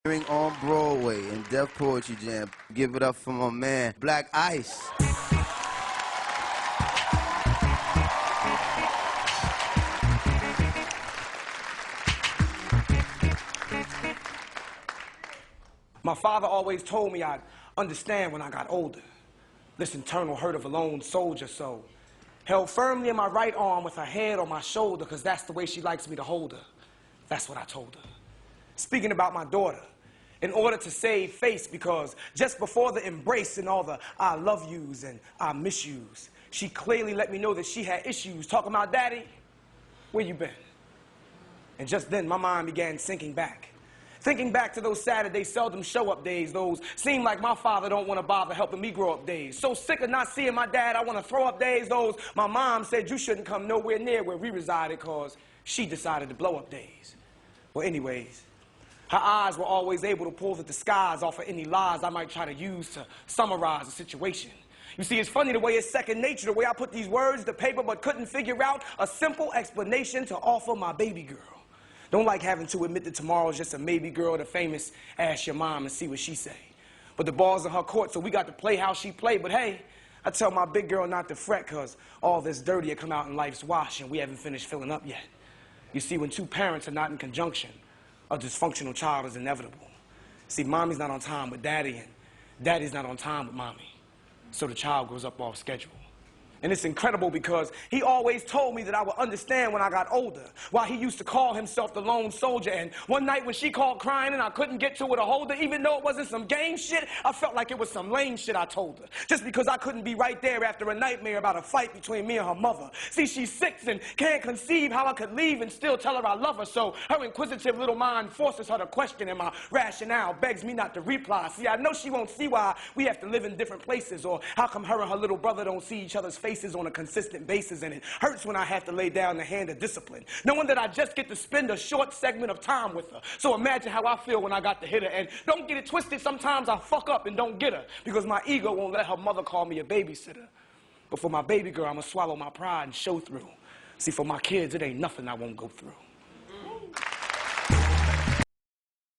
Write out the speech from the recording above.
On Broadway in Def Poetry Jam. Give it up for my man, Black Ice. My father always told me I'd understand when I got older. This internal hurt of a lone soldier, so held firmly in my right arm with her head on my shoulder, because that's the way she likes me to hold her. That's what I told her. Speaking about my daughter, in order to save face, because just before the embrace and all the I love yous and I miss yous, she clearly let me know that she had issues. Talking about, Daddy, where you been? And just then my mind began sinking back. Thinking back to those Saturday seldom show-up days, those seem like my father don't want to bother helping me grow up days. So sick of not seeing my dad, I want to throw up days, those my mom said you shouldn't come nowhere near where we resided because she decided to blow up days. Well, anyways, her eyes were always able to pull the disguise off of any lies I might try to use to summarize the situation. You see, it's funny the way it's second nature, the way I put these words to paper but couldn't figure out a simple explanation to offer my baby girl. Don't like having to admit that tomorrow's just a maybe girl, the famous ask your mom and see what she say. But the ball's in her court, so we got to play how she played. But hey, I tell my big girl not to fret, because all this dirty will come out in life's wash and we haven't finished filling up yet. You see, when two parents are not in conjunction, a dysfunctional child is inevitable. See, mommy's not on time with daddy, and daddy's not on time with mommy. So the child grows up off schedule. And it's incredible because he always told me that I would understand when I got older, while he used to call himself the lone soldier. And one night when she called crying and I couldn't get to her to hold her, even though it wasn't some game shit, I felt like it was some lame shit I told her. Just because I couldn't be right there after a nightmare about a fight between me and her mother. See, she's 6 and can't conceive how I could leave and still tell her I love her. So her inquisitive little mind forces her to question, and my rationale begs me not to reply. See, I know she won't see why we have to live in different places, or how come her and her little brother don't see each other's faces on a consistent basis, and it hurts when I have to lay down the hand of discipline, knowing that I just get to spend a short segment of time with her. So imagine how I feel when I got to hit her. And don't get it twisted, sometimes I fuck up and don't get her, because my ego won't let her mother call me a babysitter. But for my baby girl, I'm gonna swallow my pride and show through. See, for my kids, it ain't nothing I won't go through.